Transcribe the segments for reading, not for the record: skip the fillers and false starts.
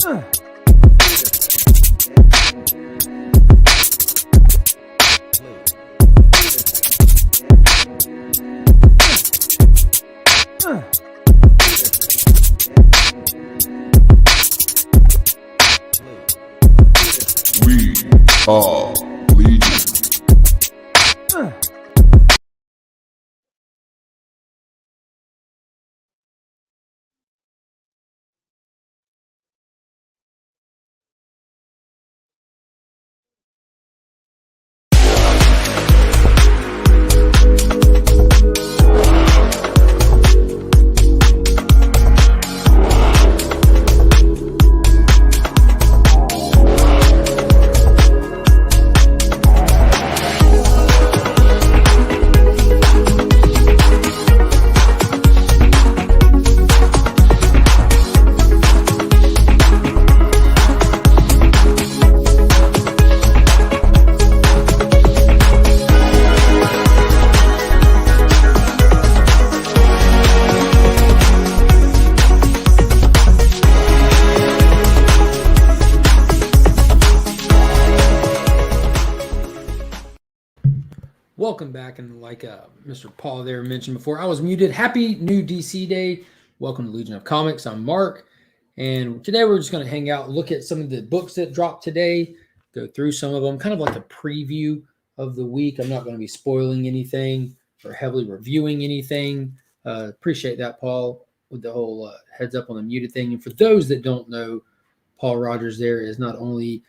We are Legion. Welcome back, and like Mr. Paul there mentioned before, I was muted. Happy new DC Day. Welcome to Legion of Comics. I'm Mark, and today we're just going to hang out, look at some of the books that dropped today, go through some of them, kind of like a preview of the week. I'm not going to be spoiling anything or heavily reviewing anything. Appreciate that, Paul, with the whole heads up on the muted thing. And for those that don't know, Paul Rogers there is not only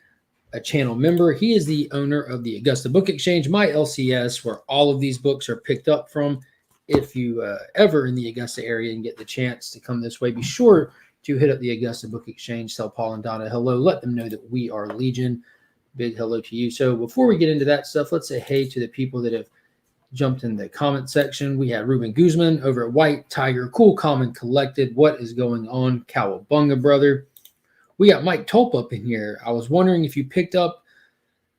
a channel member, he is the owner of the Augusta Book Exchange, my LCS, where all of these books are picked up from. If you ever in the Augusta area and get the chance to come this way, be sure to hit up the Augusta Book Exchange, tell Paul and Donna hello, let them know that we are Legion. Big hello to you. So before we get into that stuff, let's say hey to the people that have jumped in the comment section. We had Ruben Guzman over at White Tiger, Cool Common Collected. What is going on? Cowabunga, brother. We got Mike Tulp up in here. I was wondering if you picked up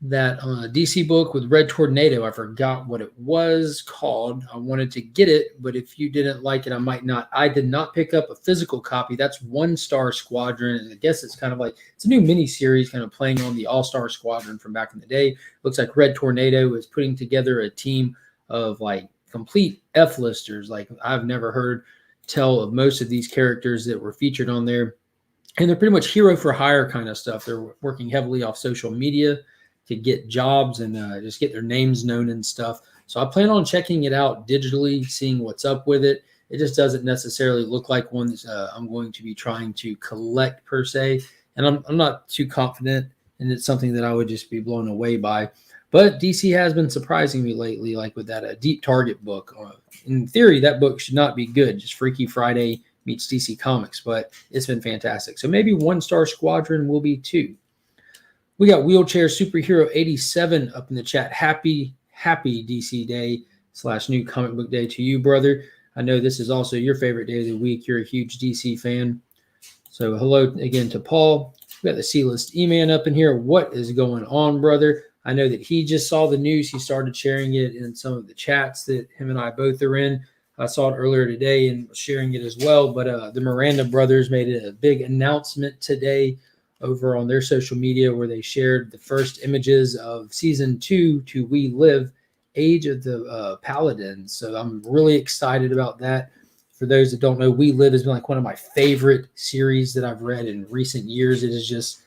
that DC book with Red Tornado. I forgot what it was called. I wanted to get it, but if you didn't like it, I might not. I did not pick up a physical copy. That's One Star Squadron, and I guess it's kind of like it's a new mini series, kind of playing on the All-Star Squadron from back in the day. Looks like Red Tornado is putting together a team of like complete F-listers. Like I've never heard tell of most of these characters that were featured on there. And they're pretty much hero for hire kind of stuff. They're working heavily off social media to get jobs and just get their names known and stuff. So I plan on checking it out digitally, seeing what's up with it. It just doesn't necessarily look like one that I'm going to be trying to collect per se. And I'm not too confident, and it's something that I would just be blown away by. But DC has been surprising me lately, like with that Deep Target book. In theory, that book should not be good, just Freaky Friday meets DC Comics, but it's been fantastic. So maybe One Star Squadron will be too. We got Wheelchair Superhero 87 up in the chat. Happy DC Day / new comic book day to you, brother. I know this is also your favorite day of the week. You're a huge DC fan. So hello again to Paul. We got the List Eman up in here. What is going on, brother? I know that he just saw the news. He started sharing it in some of the chats that him and I both are in. I saw it earlier today and was sharing it as well. But the Miranda brothers made a big announcement today over on their social media where they shared the first images of season 2 to We Live, Age of the Paladins. So I'm really excited about that. For those that don't know, We Live has been like one of my favorite series that I've read in recent years. It is just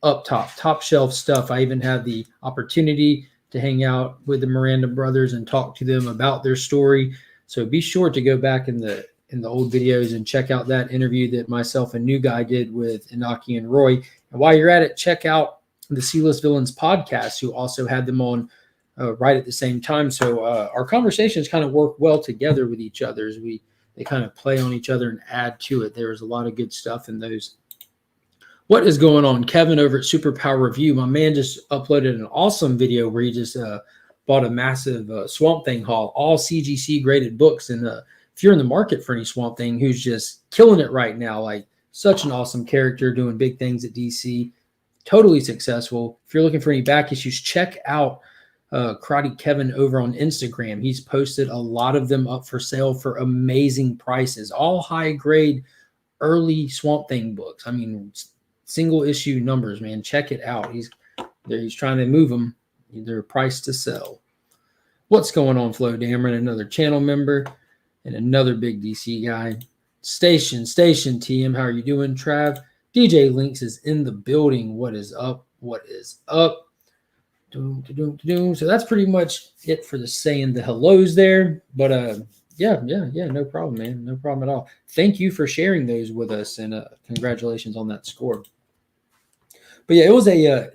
top shelf stuff. I even had the opportunity to hang out with the Miranda brothers and talk to them about their story. So be sure to go back in the old videos and check out that interview that myself and New Guy did with Inaki and Roy. And while you're at it, check out the C-List Villains podcast, who also had them on right at the same time. So our conversations kind of work well together with each other as they kind of play on each other and add to it. There's a lot of good stuff in those. What is going on? Kevin over at Superpower Review. My man just uploaded an awesome video where he just bought a massive Swamp Thing haul, all CGC graded books. And if you're in the market for any Swamp Thing, who's just killing it right now, like such an awesome character doing big things at DC, totally successful. If you're looking for any back issues, check out Karate Kevin over on Instagram. He's posted a lot of them up for sale for amazing prices, all high grade early Swamp Thing books. I mean, single issue numbers, man. Check it out. He's trying to move them. They're priced to sell. What's going on, Flo Dameron? Another channel member and another big DC guy. Station TM. How are you doing, Trav? DJ Links is in the building. What is up? What is up? So that's pretty much it for the saying the hellos there. But yeah, no problem, man. No problem at all. Thank you for sharing those with us, and congratulations on that score. But yeah, it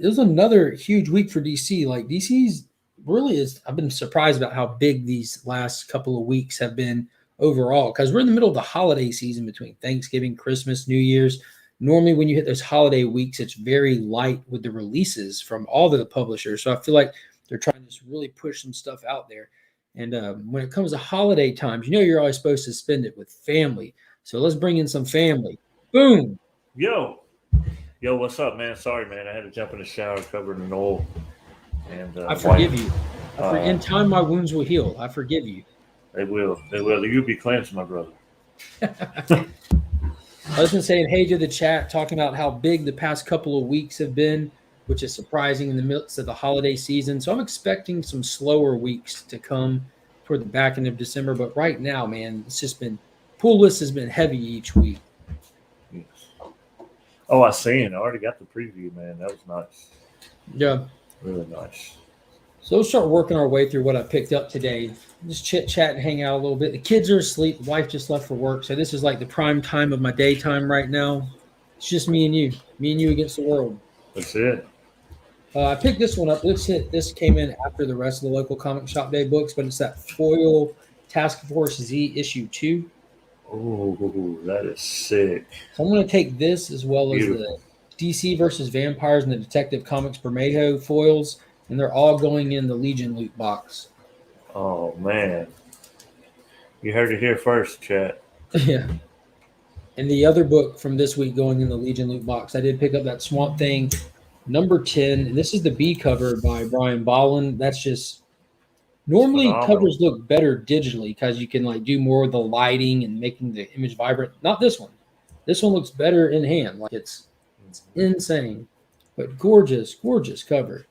was another huge week for DC. Like DC's really is. I've been surprised about how big these last couple of weeks have been overall, because we're in the middle of the holiday season between Thanksgiving, Christmas, New Year's. Normally, when you hit those holiday weeks, it's very light with the releases from all the publishers. So I feel like they're trying to just really push some stuff out there. And when it comes to holiday times, you're always supposed to spend it with family. So let's bring in some family. Boom. Yo, what's up, man? Sorry, man. I had to jump in the shower covered in oil. And I forgive you. In time, my wounds will heal. I forgive you. They will. You'll be cleansed, my brother. I was just saying hey to the chat, talking about how big the past couple of weeks have been, which is surprising in the midst of the holiday season. So I'm expecting some slower weeks to come toward the back end of December. But right now, man, it's just been pull list has been heavy each week. Yes. Oh, I seen. I already got the preview, man. That was nice. Yeah. Really nice. So let's start working our way through what I picked up today. Just chit chat and hang out a little bit. The kids are asleep. The wife just left for work. So this is like the prime time of my daytime right now. It's just me and you against the world. That's it. I picked this one up. This came in after the rest of the local comic shop day books, but it's that Foil Task Force Z issue 2. Oh, that is sick. So I'm going to take this as well Beautiful. as the DC versus Vampires and the Detective Comics Bermejo foils, and they're all going in the Legion loot box. Oh, man. You heard it here first, chat. Yeah. And the other book from this week going in the Legion loot box, I did pick up that Swamp Thing number 10. And this is the B cover by Brian Bolland. That's just normally covers look better digitally because you can like do more of the lighting and making the image vibrant. Not this one. This one looks better in hand. Like it's insane. But gorgeous cover.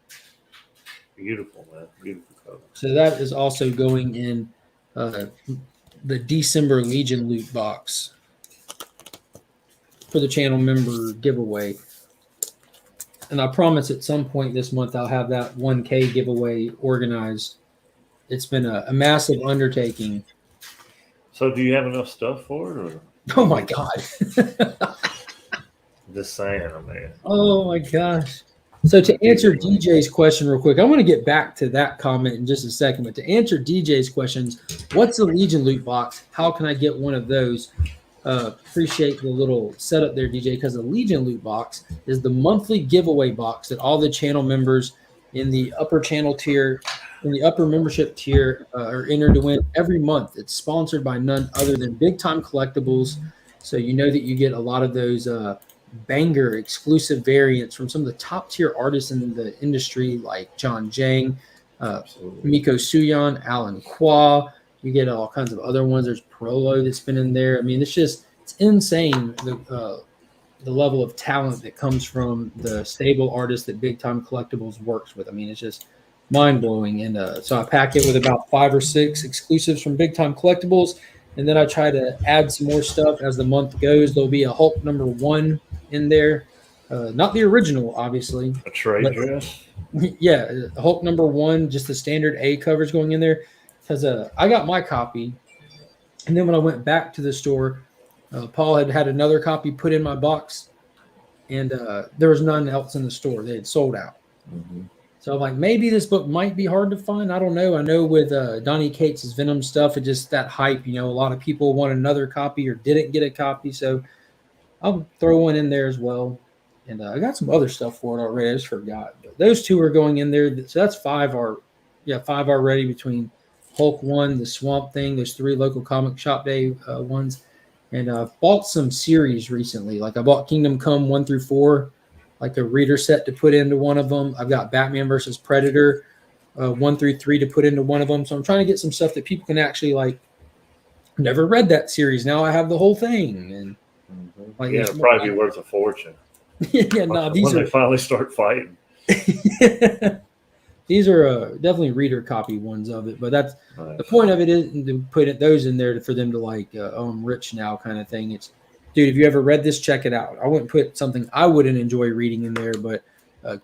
Beautiful, man. Beautiful cover. So that is also going in the December Legion loot box for the channel member giveaway. And I promise at some point this month I'll have that 1K giveaway organized. It's been a massive undertaking. So do you have enough stuff for it? Or? Oh, my God. Just saying, man. Oh, my gosh. So to answer DJ's question real quick, I want to get back to that comment in just a second. But to answer DJ's questions, what's the Legion loot box? How can I get one of those? Appreciate the little setup there, DJ, because the Legion loot box is the monthly giveaway box that all the channel members in the upper channel tier, in the upper membership tier, are entered to win every month. It's sponsored by none other than Big Time Collectibles. So you know that you get a lot of those banger exclusive variants from some of the top tier artists in the industry, like John Jang, Miko Suyon, Alan Kwa. You get all kinds of other ones. There's Prolo that's been in there. I mean, it's insane the level of talent that comes from the stable artists that Big Time Collectibles works with. I mean, it's just mind blowing. And so I pack it with about 5 or 6 exclusives from Big Time Collectibles, and then I try to add some more stuff as the month goes. There'll be a Hulk number 1 in there, not the original, obviously. A trade dress. Yeah, Hulk number 1, just the standard A covers going in there. Because I got my copy, and then when I went back to the store, Paul had another copy put in my box, and there was none else in the store. They had sold out. Mm-hmm. So I'm like, maybe this book might be hard to find. I don't know. I know with Donnie Cates' Venom stuff, it's just that hype. A lot of people want another copy or didn't get a copy, so I'll throw one in there as well. And I got some other stuff for it already. I just forgot. But those 2 are going in there. So that's 5 already between Hulk 1, the Swamp Thing, those 3 local comic shop day ones. And I bought some series recently. Like I bought Kingdom Come 1 through 4, like a reader set to put into one of them. I've got Batman versus Predator 1 through 3 to put into one of them. So I'm trying to get some stuff that people can actually like. Never read that series. Now I have the whole thing. And it'll probably be worth a fortune. Yeah, no, these when are they finally start fighting. these are definitely reader copy ones of it, but that's Nice. the point of it is to put those in there for them to like, oh, I'm rich now kind of thing. It's, dude, if you ever read this, check it out. I wouldn't put something I wouldn't enjoy reading in there, but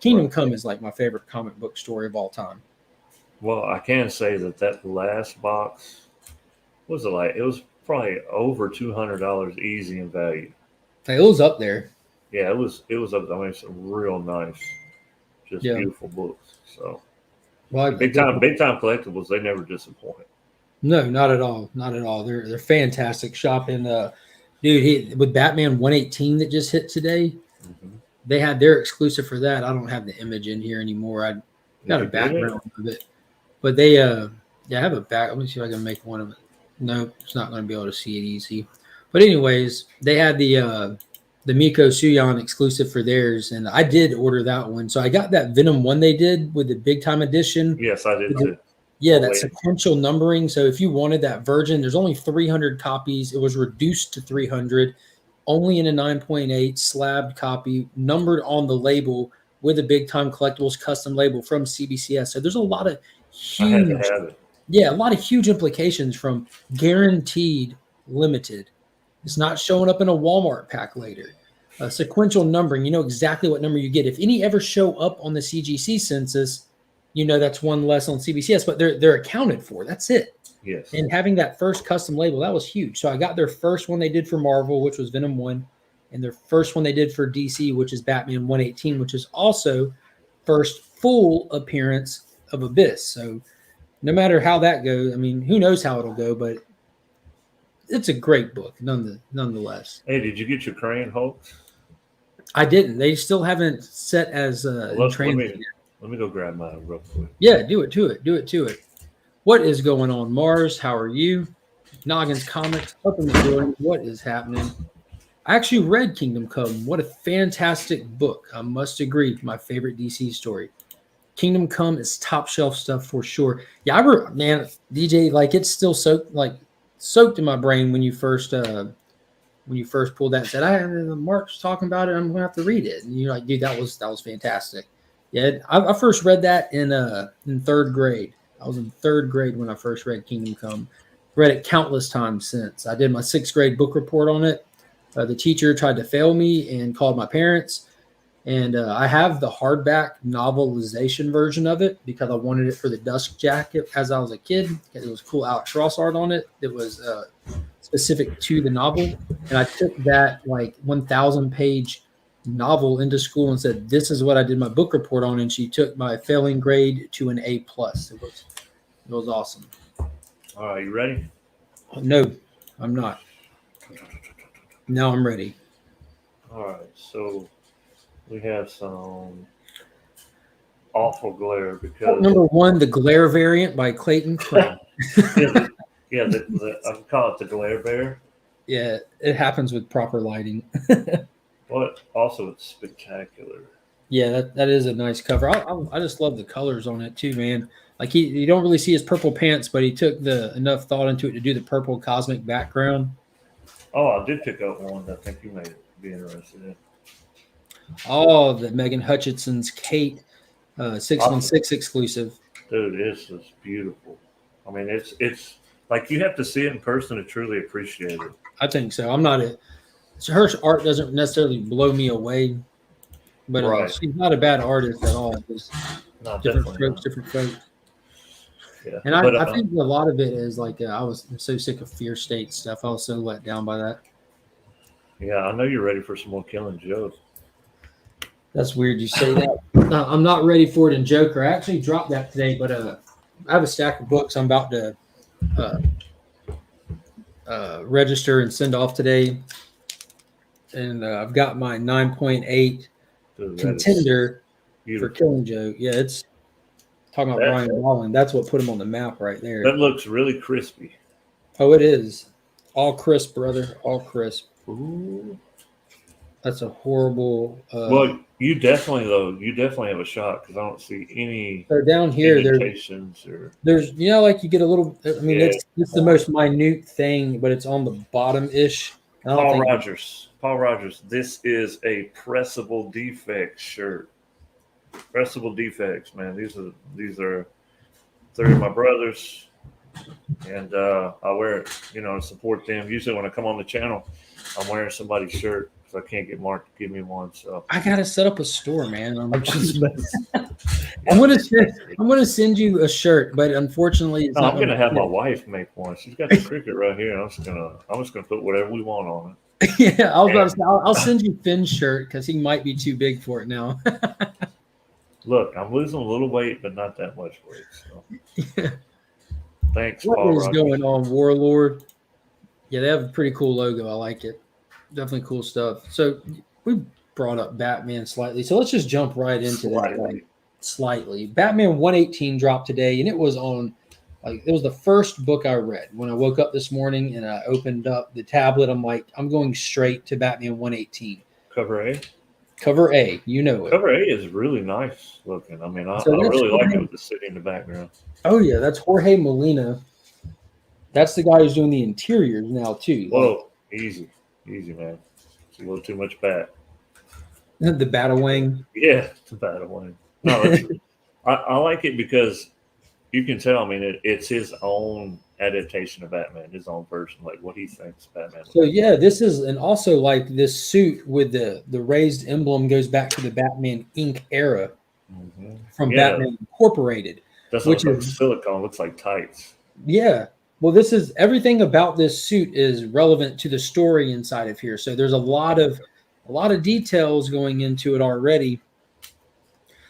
Kingdom Come is like my favorite comic book story of all time. Well, I can say that last box, what was it like? It was probably over $200 easy in value. It was up there. Yeah, it was up. I mean, some real nice, just beautiful books. So, well, big time collectibles. They never disappoint. No, not at all. Not at all. They're fantastic shop. And dude, with Batman 118 that just hit today, they had their exclusive for that. I don't have the image in here anymore. I got a background of it, but they have a back. Let me see if I can make one of it. No, it's not going to be able to see it easy. But anyways, they had the Miko Suyon exclusive for theirs, and I did order that one. So I got that Venom one they did with the big time edition. Yes, I did too. Yeah, that sequential numbering. So if you wanted that version, there's only 300 copies. It was reduced to 300, only in a 9.8 slabbed copy, numbered on the label with a big time collectibles custom label from CBCS. So there's a lot of huge, a lot of huge implications from guaranteed limited. It's not showing up in a Walmart pack later. Sequential numbering, you know exactly what number you get. If any ever show up on the CGC census, you know that's one less on CBCS, but they're accounted for. That's it. Yes. And having that first custom label, that was huge. So I got their first one they did for Marvel, which was Venom 1, and their first one they did for DC, which is Batman 118, which is also first full appearance of Abyss. So no matter how that goes, I mean, who knows how it'll go, but it's a great book, nonetheless. Hey, did you get your Crayon Hulk? I didn't. They still haven't set as transit. Let me go grab mine real quick. Yeah, do it to it. What is going on, Mars? How are you? Noggins Comics, up in the building. What is happening? I actually read Kingdom Come. What a fantastic book. I must agree. My favorite DC story. Kingdom Come is top shelf stuff for sure. Yeah, man, DJ, like it's still soaked in my brain when you first pulled that and said, Mark's talking about it, I'm gonna have to read it. And you're like, dude, that was fantastic. Yeah, I first read that in third grade. I was in third grade when I first read Kingdom Come. Read it countless times since. I did my 6th grade book report on it. The teacher tried to fail me and called my parents. And I have the hardback novelization version of it because I wanted it for the Dusk Jacket as I was a kid. It was cool Alex Ross art on it. It was specific to the novel. And I took that 1,000-page novel into school and said, this is what I did my book report on. And she took my failing grade to an A+. It was awesome. All right, you ready? No, I'm not. Now I'm ready. All right, so we have some awful glare because number 1, the glare variant by Clayton Crane. I call it the glare bear. Yeah, it happens with proper lighting. But also it's spectacular. Yeah, that is a nice cover. I just love the colors on it too, man. Like you don't really see his purple pants, but he took enough thought into it to do the purple cosmic background. Oh, I did pick up one that I think you may be interested in. Oh, the Megan Hutchinson's Kate 616 exclusive. Dude, this is beautiful. I mean, it's like you have to see it in person to truly appreciate it. I think so. Her art doesn't necessarily blow me away, but she's not a bad artist at all. Different strokes. Yeah. And I think a lot of it is I was so sick of Fear State stuff. I was so let down by that. Yeah, I know you're ready for some more Killing Joke. That's weird you say that. I'm not ready for it in Joker. I actually dropped that today, but I have a stack of books I'm about to register and send off today. And I've got my 9.8 contender for Killing Joke. Yeah, it's talking about Brian Bolland. That's what put him on the map right there. That looks really crispy. Oh, it is. All crisp, brother. All crisp. Ooh. That's a horrible. Well, you definitely have a shot because I don't see any. So down here, there's you get a little. I mean, it's the most minute thing, but it's on the bottom ish I don't Paul think Rogers. Paul Rogers. This is a pressable defect shirt. Pressable defects, man. These are three of my brothers, and I wear it, to support them. Usually, when I come on the channel, I'm wearing somebody's shirt because I can't get Mark to give me one. So I gotta set up a store, man. I'm just messing. I'm gonna send you a shirt, but unfortunately, it's No, not I'm gonna have my fit. wife make one. She's got the cricket right here. I'm just gonna put whatever we want on it. Yeah, I was about to say, I'll send you Finn's shirt because he might be too big for it now. Look, I'm losing a little weight, but not that much weight. So thanks, What Paul is Rogers. going on, Warlord? Yeah, they have a pretty cool logo. I like it. Definitely cool stuff. So we brought up Batman slightly. So let's just jump right into that. Like, slightly. Batman 118 dropped today, and it was the first book I read. When I woke up this morning and I opened up the tablet, I'm like, I'm going straight to Batman 118. Cover A. Cover A, you know it. Cover A is really nice looking. I mean, I So that's really like Jorge- it with the city in the background. Oh yeah, that's Jorge Molina. That's the guy who's doing the interiors now too. Whoa, easy, man. It's a little too much bat. Like the Batawang. Yeah, it's a bad one. No, I like it because you can tell. I mean, it's his own adaptation of Batman, his own version, like what he thinks Batman. So yeah, this is, and also like this suit with the raised emblem goes back to the Batman Inc. era from Batman Incorporated. Doesn't look like silicone, looks like tights. Yeah. Well, this is everything about this suit is relevant to the story inside of here. So there's a lot of details going into it already.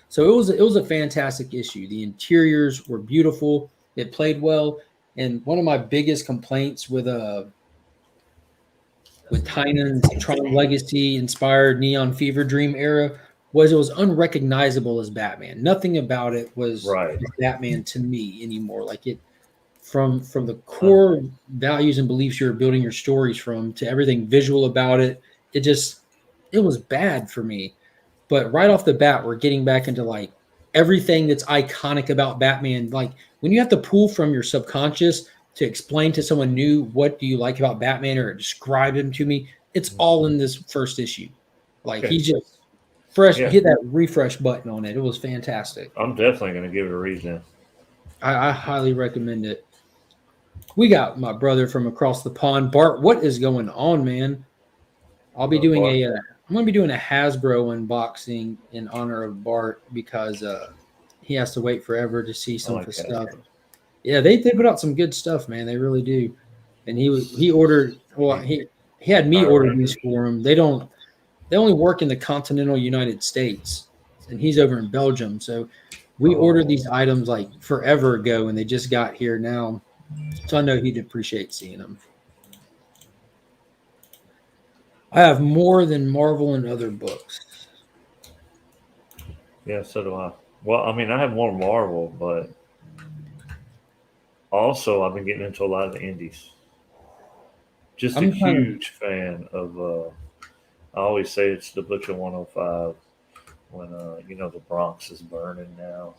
So it was a fantastic issue. The interiors were beautiful. It played well. And one of my biggest complaints with Tynan's Tron Legacy inspired Neon Fever Dream era was it was unrecognizable as Batman. Nothing about it was Batman to me anymore. Like it from the core values and beliefs you're building your stories from to everything visual about it, it was bad for me. But right off the bat, we're getting back into like everything that's iconic about Batman. Like when you have to pull from your subconscious to explain to someone new what do you like about Batman or describe him to me, it's all in this first issue. Like he just hit that refresh button on it. It was fantastic. I'm definitely going to give it a read now. I highly recommend it. We got my brother from across the pond, Bart. What is going on, man? I'll be doing I'm going to be doing a Hasbro unboxing in honor of Bart because he has to wait forever to see some of the stuff. Yeah, they put out some good stuff, man. They really do. And he ordered. Well, he had me order these for him. They only work in the continental United States, and he's over in Belgium. So we ordered these items like forever ago, and they just got here now. So I know he'd appreciate seeing them. I have more than Marvel and other books. Yeah, so do I. Well, I mean, I have more Marvel, but also I've been getting into a lot of the indies. Just a huge fan of, I always say it's the Butcher 105 when, the Bronx is burning now.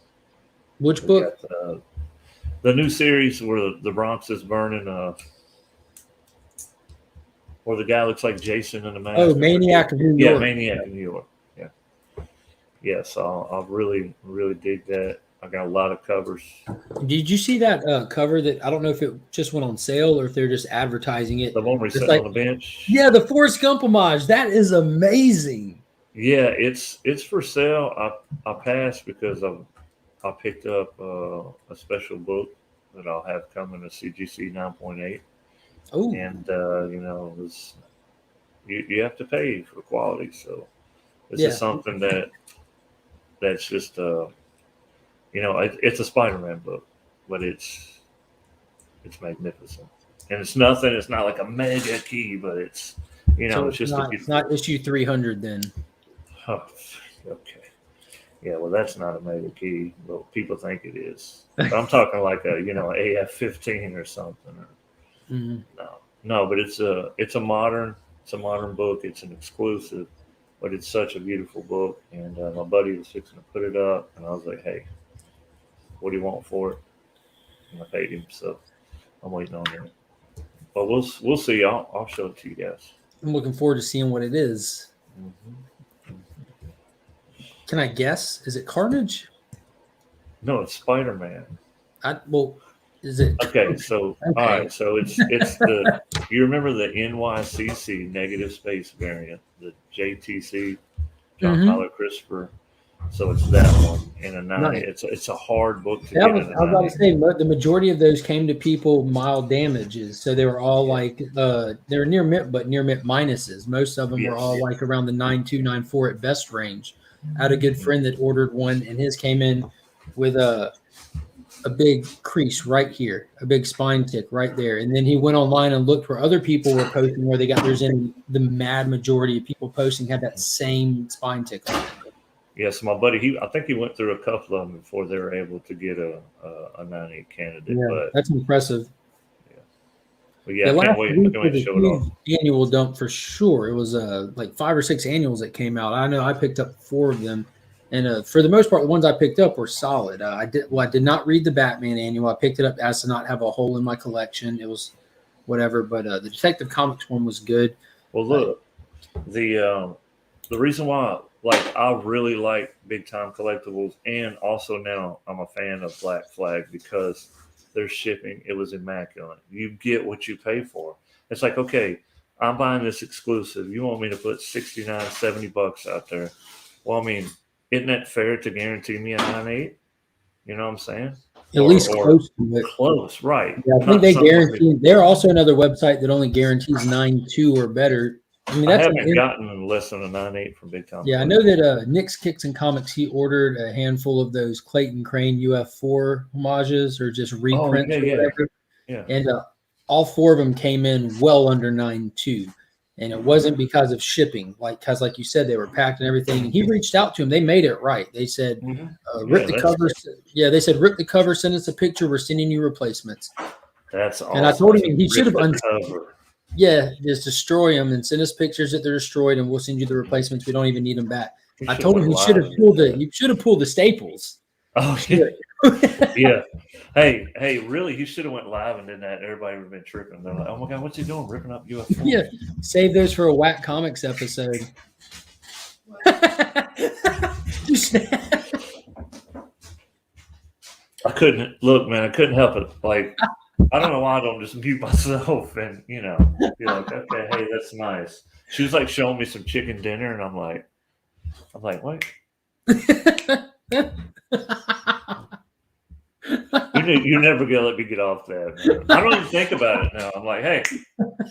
Which book? The new series where the Bronx is burning, where the guy looks like Jason in the mask. Oh, Maniac of New York. Yeah, Maniac of New York. Yeah. Yeah, so I really, really dig that. I got a lot of covers. Did you see that cover that I don't know if it just went on sale or if they're just advertising it? The one where he's sitting on the bench? Yeah, the Forrest Gump homage. That is amazing. Yeah, it's for sale. I passed because I picked up a special book that I'll have coming to CGC 9.8. Oh, and you have to pay for quality. So this is something that's just it's a Spider-Man book, but it's magnificent, and it's nothing. It's not like a mega key, but it's so it's just it's not issue 300 then. Oh, okay. Yeah, well, that's not a mega key, but people think it is. But I'm talking like a AF-15 or something. No, but it's a modern book. It's an exclusive, but it's such a beautiful book. And my buddy was fixing to put it up, and I was like, "Hey, what do you want for it?" And I paid him, so I'm waiting on it. But we'll see. I'll show it to you guys. I'm looking forward to seeing what it is. Mm-hmm. Can I guess? Is it Carnage? No, it's Spider-Man. Well, is it? Okay, so Okay. all right, so it's the you remember the NYCC negative space variant, the JTC, John Mhm. Tyler Christopher. So it's that one in a 90. Nice. It's a hard book to Yeah, I get was, in a I was about to 90. say the majority of those came to people mild damages, so they were all like they were near mint, but near mint minuses. Most of them were all Yes. like around the 9.2, 9.4 at best range. I had a good friend that ordered one, and his came in with a big crease right here, a big spine tick right there, and then he went online and looked where other people were posting where they got theirs in. The mad majority of people posting had that same spine tick on it. Yes, my buddy. I think he went through a couple of them before they were able to get a 90 candidate. Yeah, But that's impressive. yeah, Yeah, I can't last wait. I week can't wait was to a show it off. huge annual dump for sure. It was like 5 or 6 annuals that came out. I know I picked up 4 of them, and for the most part, the ones I picked up were solid. I did not read the Batman annual. I picked it up as to not have a hole in my collection. It was whatever, but the Detective Comics one was good. Well, look, the reason why, like, I really like Big Time Collectibles, and also now I'm a fan of Black Flag because their shipping, it was immaculate. You get what you pay for. It's like, okay, I'm buying this exclusive. You want me to put 69, 70 bucks out there? Well, I mean, isn't that fair to guarantee me a 9.8? You know what I'm saying? At least close to it. Close, right? Yeah, I think they guarantee. They're also another website that only guarantees 9.2 or better. I mean, I that's haven't gotten less than a 9.8 from Big Time. Yeah, I know that Nick's Kicks and Comics, he ordered a handful of those Clayton Crane UF4 homages or just reprints or whatever. Yeah. And all 4 of them came in well under 9.2. And it wasn't because of shipping, because like you said, they were packed and everything. And he reached out to him. They made it right. They said, rip the cover. Yeah, they said, rip the cover, send us a picture. We're sending you replacements. That's awesome. And I told him he should have cover. Yeah, just destroy them and send us pictures that they're destroyed, and we'll send you the replacements. We don't even need them back. I told him he should have pulled you should have pulled the staples. Oh yeah. Yeah. Hey, really, he should have went live and did that. Everybody would have been tripping. They're like, oh my god, what's he doing? Ripping up UFO. Yeah. Save those for a Whack Comics episode. I couldn't help it. Like, I don't know why I don't just mute myself and, be like, okay, hey, that's nice. She was like showing me some chicken dinner, and I'm like, what? You're never gonna let me get off that. Man. I don't even think about it now. I'm like, hey,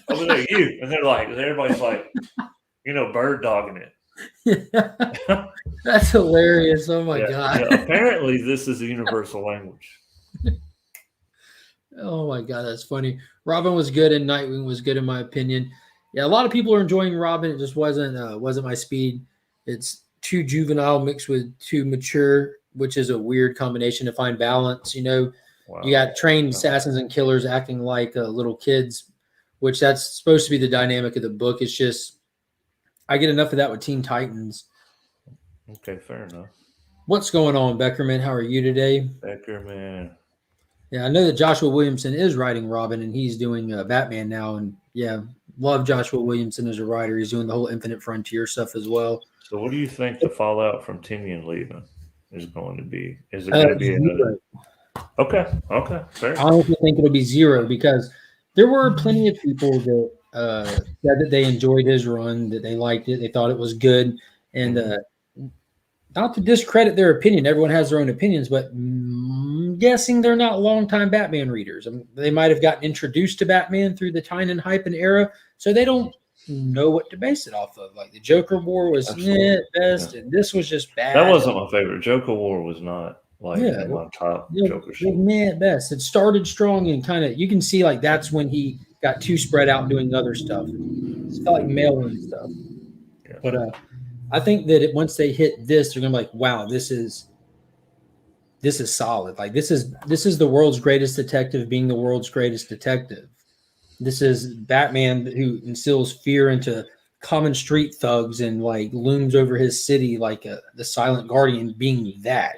over there, you, and everybody's like, bird dogging it. That's hilarious. Oh my god. Yeah, apparently, this is a universal language. Oh my god, that's funny. Robin was good and Nightwing was good in my opinion. Yeah, a lot of people are enjoying Robin. It just wasn't my speed. It's too juvenile mixed with too mature, which is a weird combination to find balance. Wow. You got trained assassins and killers acting like little kids, which that's supposed to be the dynamic of the book. It's just I get enough of that with Teen Titans. Okay, fair enough. What's going on, Beckerman? How are you today? Beckerman. Yeah, I know that Joshua Williamson is writing Robin, and he's doing Batman now. And yeah, love Joshua Williamson as a writer. He's doing the whole Infinite Frontier stuff as well. So, what do you think the fallout from Tinian leaving is going to be? Is it going to be another? Okay, fair. I honestly think it'll be 0 because there were plenty of people that said that they enjoyed his run, that they liked it, they thought it was good, and not to discredit their opinion. Everyone has their own opinions, but I'm guessing they're not longtime Batman readers. They might have gotten introduced to Batman through the Tynan hype and era, so they don't know what to base it off of. Like the Joker War was at best, and this was just bad. That wasn't my favorite. Joker War was not my top Joker show. At best. It started strong and kind of, you can see like that's when he got too spread out doing other stuff. It felt like mail-in stuff. Yeah. But I think that once they hit this, they're gonna be like, wow, this is solid. Like this is the world's greatest detective being the world's greatest detective. This is Batman who instills fear into common street thugs and like looms over his city like the Silent Guardian being that,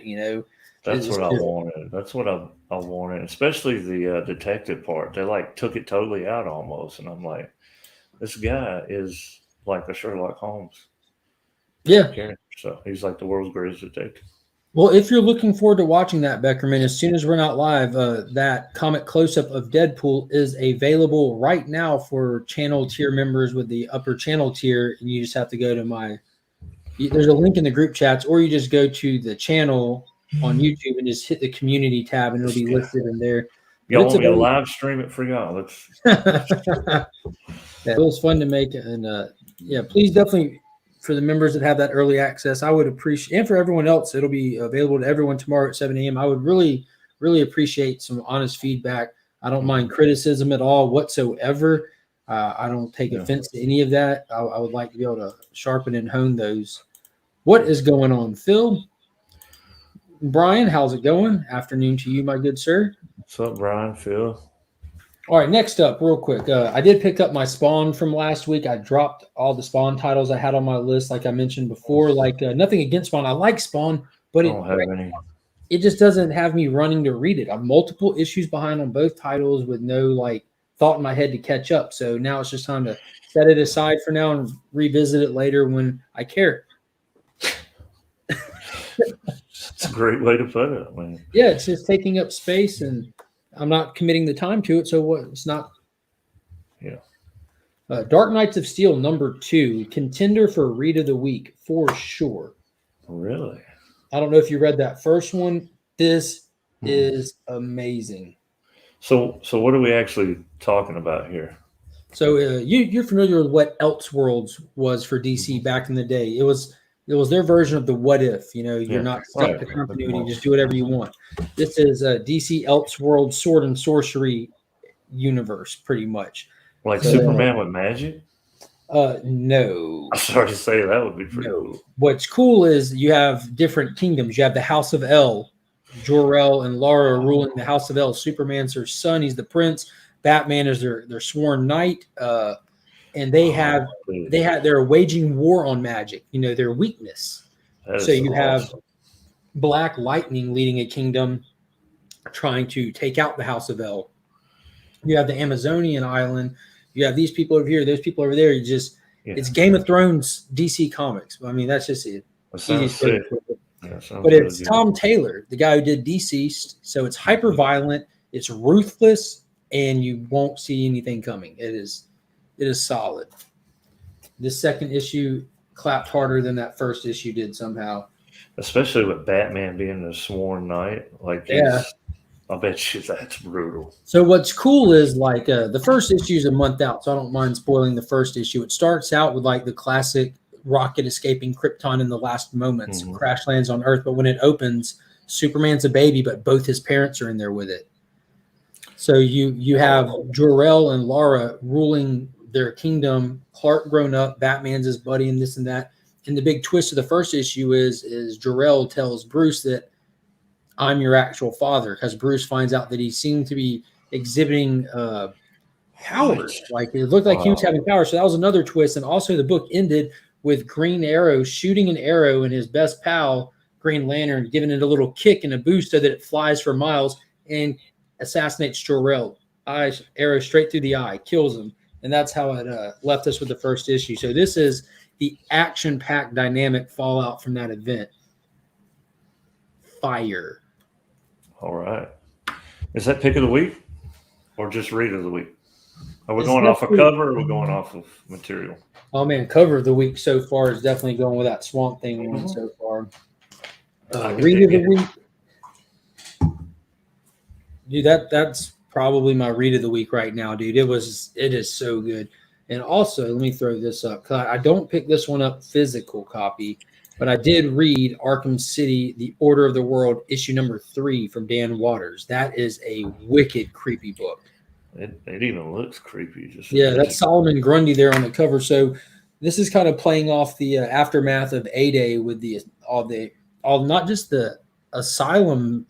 That's what I wanted. That's what I wanted, especially the detective part. They like took it totally out almost, and I'm like, this guy is like a Sherlock Holmes Yeah. character. So he's like the world's greatest detective. Well, if you're looking forward to watching that, Beckerman, as soon as we're not live, that comic close-up of Deadpool is available right now for channel tier members with the upper channel tier, and you just have to go to there's a link in the group chats, or you just go to the channel on YouTube and just hit the community tab, and it'll be listed in there. Y'all want me to live stream it for y'all? Yeah, it was fun to make, and yeah, please definitely, for the members that have that early access, I would appreciate, and for everyone else, it'll be available to everyone tomorrow at 7 a.m. I would really, really appreciate some honest feedback. I don't mind criticism at all whatsoever. I don't take offense to any of that. I would like to be able to sharpen and hone those. What is going on, Phil? Brian, how's it going? Afternoon to you, my good sir. What's up, Brian? Phil? All right, next up, real quick. I did pick up my Spawn from last week. I dropped all the Spawn titles I had on my list, like I mentioned before. Like nothing against Spawn. I like Spawn, but it just doesn't have me running to read it. I'm multiple issues behind on both titles with no like thought in my head to catch up. So now it's just time to set it aside for now and revisit it later when I care. It's a great way to put it, man. Yeah, it's just taking up space, and I'm not committing the time to it. So what? It's not. Yeah. Dark Knights of Steel #2, contender for Read of the Week for sure. Really? I don't know if you read that first one. This is amazing. So what are we actually talking about here? So you're familiar with what Elseworlds was for DC back in the day. It was their version of the What If. You're not stuck to continuity. You just do whatever you want. This is a DC Elseworlds sword and sorcery universe, pretty much. Like Superman with magic? No. I'm sorry to say that would be pretty cool. What's cool is you have different kingdoms. You have the House of El. Jor-El and Lara are ruling the House of El. Superman's their son. He's the prince. Batman is their sworn knight. And they're waging war on magic, their weakness. So you have Black Lightning leading a kingdom trying to take out the House of El. You have the Amazonian island. You have these people over here, those people over there. It's Game of Thrones DC Comics. I mean, that's just it. But it's Tom Taylor, the guy who did Deceased. So it's hyper violent, it's ruthless, and you won't see anything coming. It is solid. This second issue clapped harder than that first issue did somehow. Especially with Batman being the sworn knight. I bet you that's brutal. So what's cool is like the first issue is a month out, so I don't mind spoiling the first issue. It starts out with like the classic rocket escaping Krypton in the last moments, crash lands on Earth. But when it opens, Superman's a baby, but both his parents are in there with it. So you have Jor-El and Lara ruling their kingdom. Clark grown up, Batman's his buddy, and this and that. And the big twist of the first issue is Jor-El tells Bruce that I'm your actual father, because Bruce finds out that he seemed to be exhibiting powers. Like it looked like he was having powers. So that was another twist. And also the book ended with Green Arrow shooting an arrow and his best pal, Green Lantern, giving it a little kick and a boost so that it flies for miles and assassinates Jor-El. Arrow straight through the eye, kills him. And that's how it left us with the first issue. So this is the action-packed dynamic fallout from that event. Fire. All right. Is that pick of the week or just read of the week? Are we going off a cover or are we going off of material? Oh, man, cover of the week so far is definitely going with that Swamp Thing one so far. Read of the week. Dude, that's probably my read of the week right now, dude. It is so good. And also, let me throw this up, because I don't pick this one up physical copy, but I did read Arkham City, The Order of the World, issue #3 from Dan Waters. That is a wicked, creepy book. It even looks creepy. That's Solomon Grundy there on the cover. So this is kind of playing off the aftermath of A-Day with all not just the asylum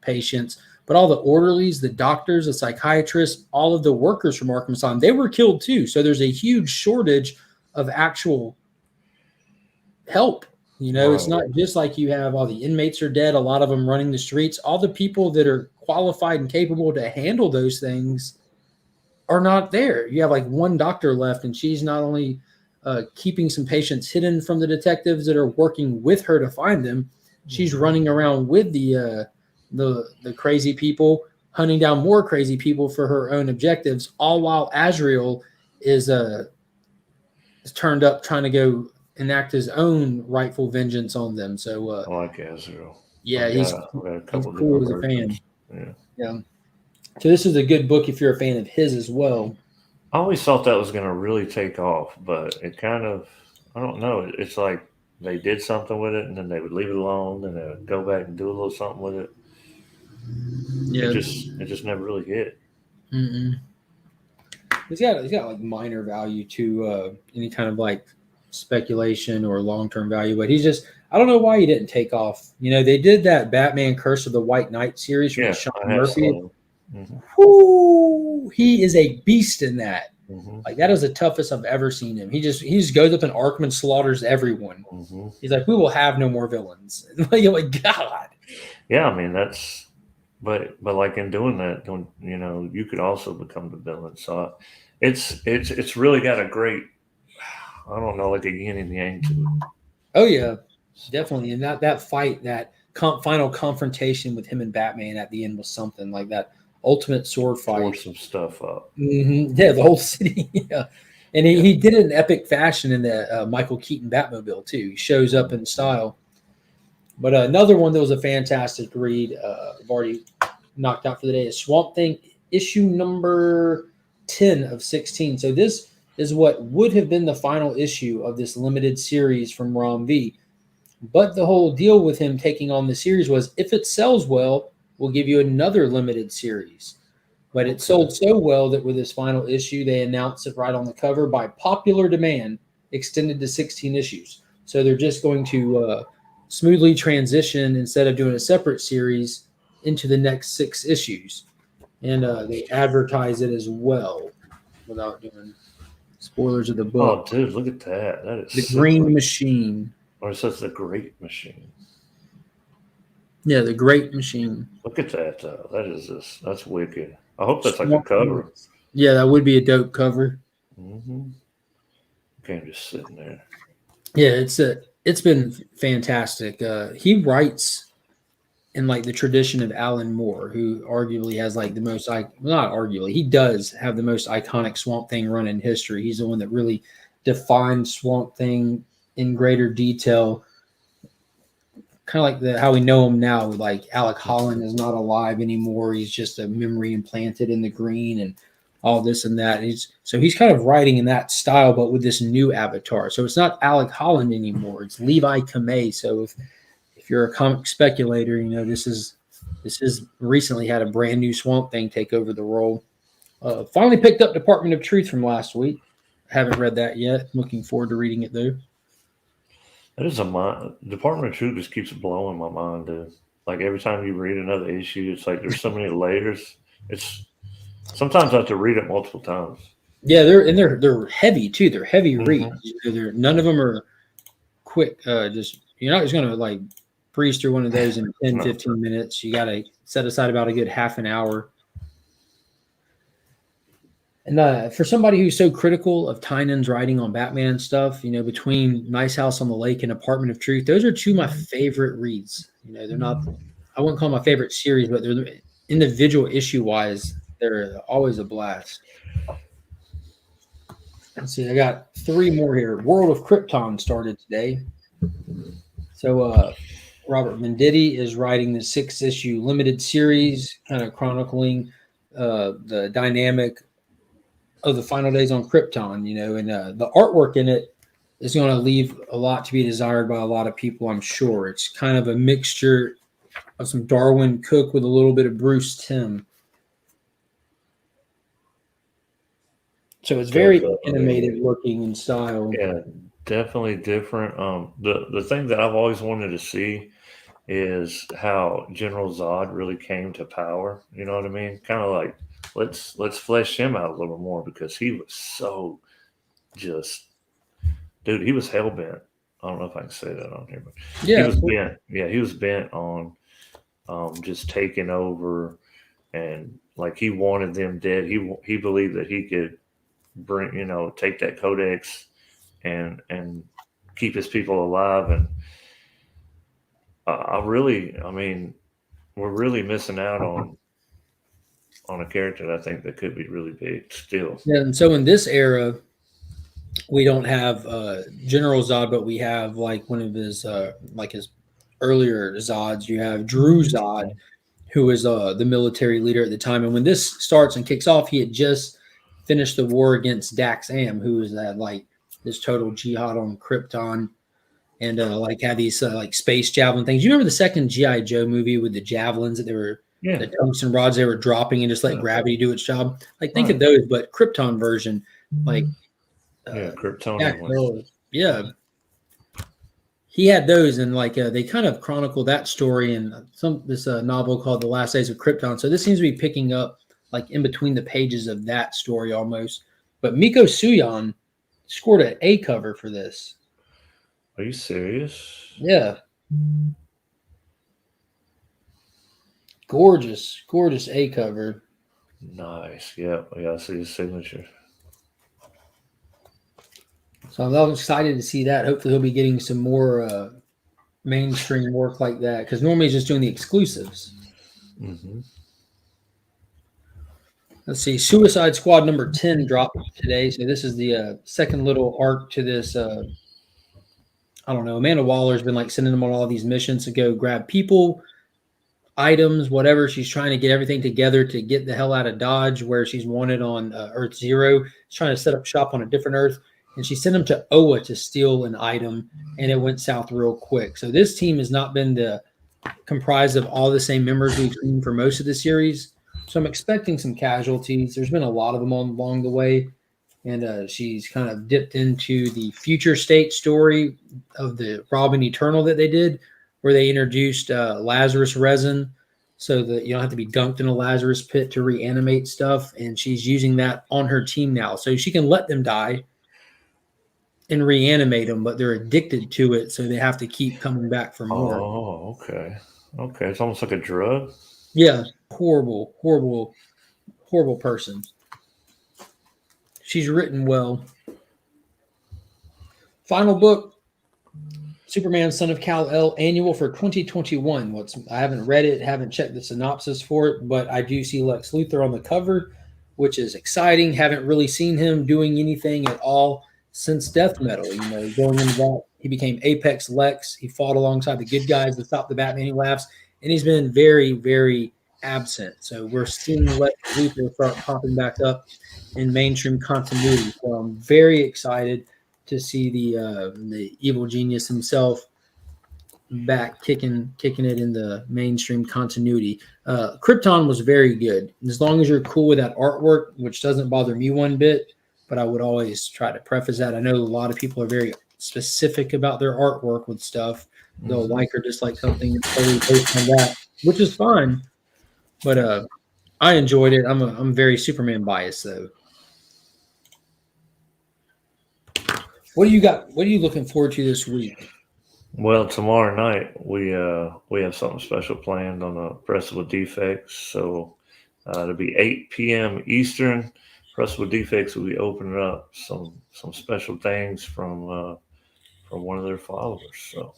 patients, but all the orderlies, the doctors, the psychiatrists, all of the workers from Arkham Asylum. They were killed too. So there's a huge shortage of actual help. It's not just like you have all the inmates are dead, a lot of them running the streets. All the people that are qualified and capable to handle those things are not there. You have like one doctor left, and she's not only keeping some patients hidden from the detectives that are working with her to find them, she's running around with the crazy people, hunting down more crazy people for her own objectives, all while Azrael is turned up trying to go enact his own rightful vengeance on them. So I like Azrael. yeah, I've got a couple he's cool as different a fan. versions. Yeah. Yeah. So this is a good book if you're a fan of his as well. I always thought that was going to really take off, but it kind of, I don't know. It's like they did something with it, and then they would leave it alone, and they would go back and do a little something with it. Yeah. It just never really hit. Mm-mm. He's got like minor value to any kind of like speculation or long-term value, but he's just, I don't know why he didn't take off. You know, they did that Batman Curse of the White Knight series from Sean Murphy. Whoo, he is a beast in that. Like that is the toughest I've ever seen him. He just goes up in Arkham and slaughters everyone. He's like, we will have no more villains. You're like, God. Yeah, I mean but like in doing that, you know, you could also become the villain. So it's really got a great, I don't know, like a yin and yang to it. Oh yeah, definitely. And that fight, that final confrontation with him and Batman at the end was something like that. Ultimate sword fight. Tore some stuff up. Yeah, the whole city. Yeah, and he did it in epic fashion in the Michael Keaton Batmobile too. He shows up in style. But another one that was a fantastic read, I've already knocked out for the day, is Swamp Thing issue number 10 of 16. So this is what would have been the final issue of this limited series from Rom V. But the whole deal with him taking on the series was, if it sells well, we'll give you another limited series. But it sold so well that with this final issue, they announced it right on the cover, by popular demand, extended to 16 issues. So they're just going to smoothly transition, instead of doing a separate series, into the next 6 issues. And they advertise it as well without doing spoilers of the book. Oh, dude, look at that. That is The Green Machine. Or it says the Great Machine. Yeah, the Great Machine. Look at that. That's wicked. I hope that's like a cover. Yeah, that would be a dope cover. Okay, just sitting there. Yeah, it's been fantastic. He writes in like the tradition of Alan Moore, who arguably has like the most, not arguably, he does have the most iconic Swamp Thing run in history. He's the one that really defined Swamp Thing in greater detail. Kind of like how we know him now. Like Alec Holland is not alive anymore. He's just a memory implanted in the Green and all this and that. He's kind of writing in that style, but with this new avatar. So it's not Alec Holland anymore. It's Levi Kamei. So if you're a comic speculator, you know this is recently had a brand new Swamp Thing take over the role. Finally picked up Department of Truth from last week. Haven't read that yet. Looking forward to reading it though. That is Department of Truth just keeps blowing my mind, dude. Like every time you read another issue, it's like there's so many layers. Sometimes I have to read it multiple times. Yeah, they're heavy too. They're heavy reads. None of them are quick. You're not just gonna like breeze through one of those in 10, 15 minutes. You gotta set aside about a good half an hour. And for somebody who's so critical of Tynan's writing on Batman stuff, you know, between Nice House on the Lake and Department of Truth, those are two of my favorite reads. You know, they're not, I wouldn't call them my favorite series, but they're individual issue wise, they're always a blast. Let's see, I got 3 more here. World of Krypton started today. So Robert Venditti is writing the 6-issue limited series, kind of chronicling the dynamic of the final days on Krypton, you know, and the artwork in it is going to leave a lot to be desired by a lot of people, I'm sure. It's kind of a mixture of some Darwin Cook with a little bit of Bruce Timm. So it's very animated looking in style. Yeah, definitely different. The thing that I've always wanted to see is how General Zod really came to power. You know what I mean? Kind of like, let's flesh him out a little more, because he was so just, dude, he was hell bent. I don't know if I can say that on here, but yeah, he was bent. Yeah, he was bent on just taking over and like he wanted them dead. He believed that he could bring, take that codex and keep his people alive. And I mean, we're really missing out on a character that I think that could be really big still. Yeah, and so in this era, we don't have General Zod, but we have like one of his his earlier Zods. You have Drew Zod, who is the military leader at the time. And when this starts and kicks off, he had just finished the war against Dax Am, who is like this total jihad on Krypton, and like had these like space javelin things. You remember the second G.I. Joe movie with the javelins that they were the tungsten rods they were dropping and just let gravity do its job? Like think of those, but Krypton version, like Kryptonian. Yeah. He had those, and like they kind of chronicle that story in this novel called The Last Days of Krypton. So this seems to be picking up like in between the pages of that story almost. But Miko Suyon scored an A cover for this. Are you serious? Yeah. Gorgeous A cover. Nice. Yeah, I see his signature. So I'm excited to see that. Hopefully he'll be getting some more mainstream work like that, because normally he's just doing the exclusives. Mm-hmm. Let's see. Suicide Squad number 10 dropped today. So this is the second little arc to this. I don't know. Amanda Waller's been like sending them on all these missions to go grab people, items, whatever. She's trying to get everything together to get the hell out of Dodge, where she's wanted on Earth Zero. She's trying to set up shop on a different Earth. And she sent them to Oa to steal an item, and it went south real quick. So this team has not been comprised of all the same members we've seen for most of the series. So I'm expecting some casualties. There's been a lot of them along the way. And she's kind of dipped into the future state story of the Robin Eternal that they did, where they introduced Lazarus resin so that you don't have to be dunked in a Lazarus pit to reanimate stuff. And she's using that on her team now. So she can let them die and reanimate them, but they're addicted to it, so they have to keep coming back for more. Oh, okay. It's almost like a drug. Yeah, horrible person. She's written well. Final book, Superman Son of Kal-El annual for 2021. I haven't read it, haven't checked the synopsis for it, but I do see Lex Luthor on the cover, which is exciting. Haven't really seen him doing anything at all since Death Metal. Going into that, he became Apex Lex. He fought alongside the good guys to stop the Batman laughs, and he's been very, very absent. So we're seeing Lex Luthor start popping back up in mainstream continuity. So I'm very excited to see the evil genius himself back kicking it in the mainstream continuity. Krypton was very good. As long as you're cool with that artwork, which doesn't bother me one bit, but I would always try to preface that. I know a lot of people are very specific about their artwork with stuff. They'll like or dislike something totally based on that, which is fine. But I enjoyed it. I'm very Superman biased though. What do you got? What are you looking forward to this week? Well, tomorrow night we have something special planned on the Press with Defects. So it'll be 8 p.m. Eastern. Press with Defects will be opening up some special things from one of their followers. So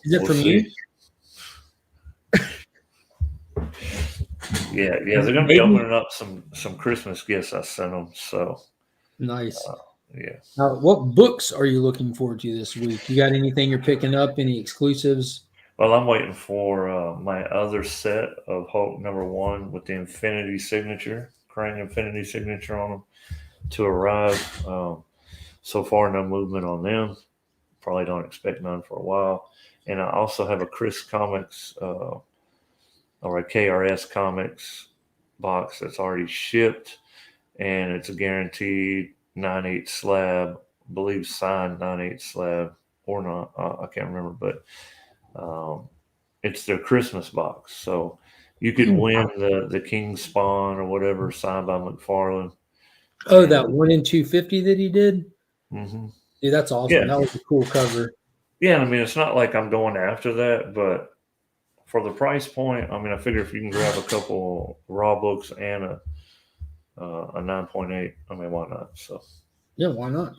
is it from you? Yeah, they're going to be opening up some Christmas gifts I sent them. So nice. Yeah. Now, what books are you looking forward to this week? You got anything you're picking up? Any exclusives? Well, I'm waiting for my other set of Hulk #1 with the Infinity signature, Krang Infinity signature on them to arrive. So far, no movement on them. Probably don't expect none for a while. And I also have a Chris Comics or a KRS Comics box that's already shipped, and it's a guaranteed 9/8 slab, I believe signed 9/8 slab or not. I can't remember, but it's their Christmas box. So you could win the King Spawn or whatever signed by McFarlane. Oh, that 1 in 250 that he did? Mm-hmm. Dude, that's awesome. Yeah. That was a cool cover. Yeah, I mean, it's not like I'm going after that, but for the price point, I mean, I figure if you can grab a couple raw books and a 9.8, I mean, why not? So yeah, why not?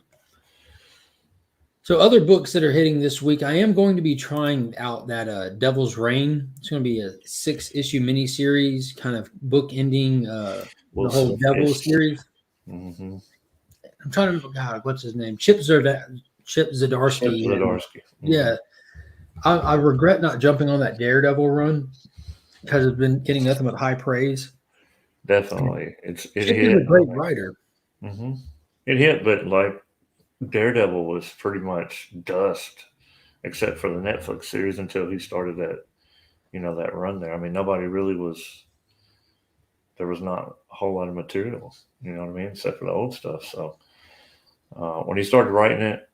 So other books that are hitting this week, I am going to be trying out that Devil's Reign. It's going to be a 6-issue miniseries, kind of book ending the whole Devil series. Mm-hmm. I'm trying to remember, God, what's his name? Chip Zdarsky. Chip Zdarsky. Yeah. I regret not jumping on that Daredevil run because it's been getting nothing but high praise. Definitely. It Chip hit. is a great writer. Mm-hmm. It hit, but like Daredevil was pretty much dust, except for the Netflix series until he started that, that run there. I mean, nobody really was. There was not a whole lot of material, you know what I mean, except for the old stuff. So when he started writing it,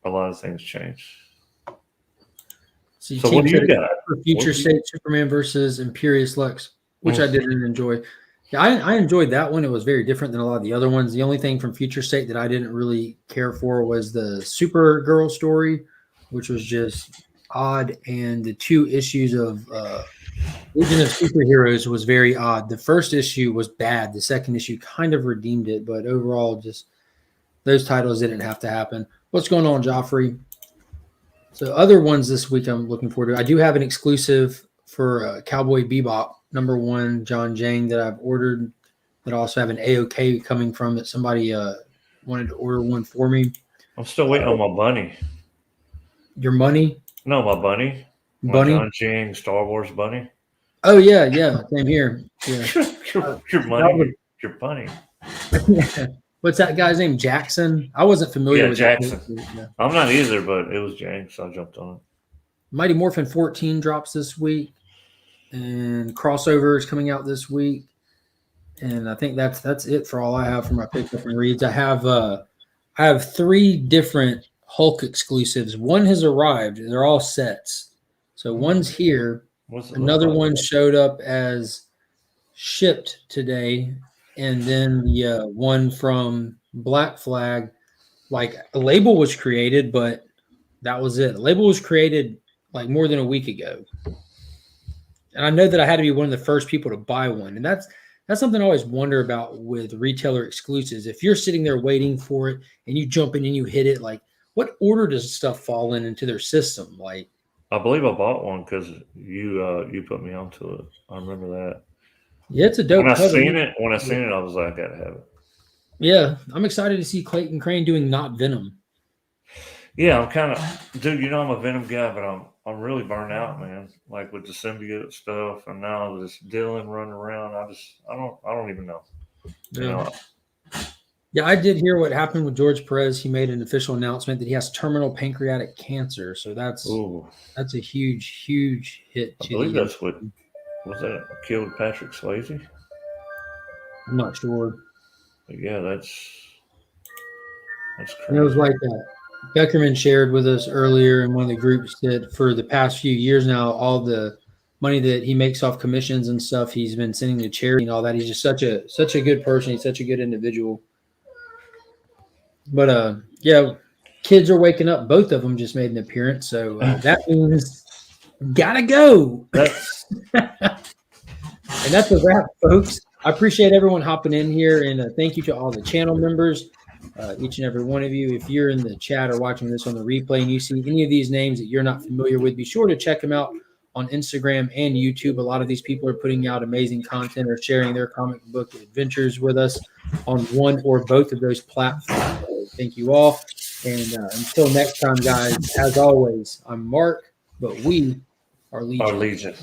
a lot of things changed. So what do you got? For Future State Superman versus Imperious Lex, which I didn't enjoy. Yeah, I enjoyed that one. It was very different than a lot of the other ones. The only thing from Future State that I didn't really care for was the Supergirl story, which was just odd. And the 2 issues of Legion of Superheroes was very odd. The first issue was bad. The second issue kind of redeemed it. But overall, just those titles didn't have to happen. What's going on, Joffrey? So other ones this week I'm looking forward to. I do have an exclusive for Cowboy Bebop #1 John Jang that I've ordered. But I also have an AOK coming from that somebody wanted to order one for me. I'm still waiting on my bunny. Your money? No, my bunny. Bunny? John Jang Star Wars bunny. Oh yeah, same here. Yeah. your money. Your bunny. What's that guy's name? Jackson? I wasn't familiar with Jackson. Yeah. I'm not either, but it was Jang, so I jumped on it. Mighty Morphin 14 drops this week, and Crossover is coming out this week. And I think that's it for all I have for my pickup and reads. I have 3 different Hulk exclusives. One has arrived. They're all sets. So one's here. Another one showed up as shipped today. And then the one from Black Flag, like a label was created, but that was it. The label was created like more than a week ago. And I know that I had to be one of the first people to buy one. And that's something I always wonder about with retailer exclusives. If you're sitting there waiting for it and you jump in and you hit it, like what order does stuff fall into their system? Like, I believe I bought one because you put me onto it. I remember that. Yeah, it's a dope. When I seen it, I was like, I gotta have it. Yeah, I'm excited to see Clayton Crane doing Not Venom. Yeah, I'm kind of, dude. I'm a Venom guy, but I'm really burnt out, man. Like with the symbiote stuff, and now this Dylan running around. I don't even know. Yeah, I did hear what happened with George Perez. He made an official announcement that he has terminal pancreatic cancer. So that's a huge hit. I believe that's what was that killed Patrick Swayze. I'm not sure. But yeah, that's crazy. And it was like Beckerman shared with us earlier in one of the groups that for the past few years now, all the money that he makes off commissions and stuff, he's been sending to charity and all that. He's just such a good person. He's such a good individual. But yeah, kids are waking up. Both of them just made an appearance, so that means gotta go. And that's a wrap, folks. I appreciate everyone hopping in here, and thank you to all the channel members, each and every one of you. If you're in the chat or watching this on the replay and you see any of these names that you're not familiar with, be sure to check them out on Instagram and YouTube. A lot of these people are putting out amazing content or sharing their comic book adventures with us on one or both of those platforms. So thank you all. And until next time, guys, as always, I'm Mark, but we are Legion. Our Legion.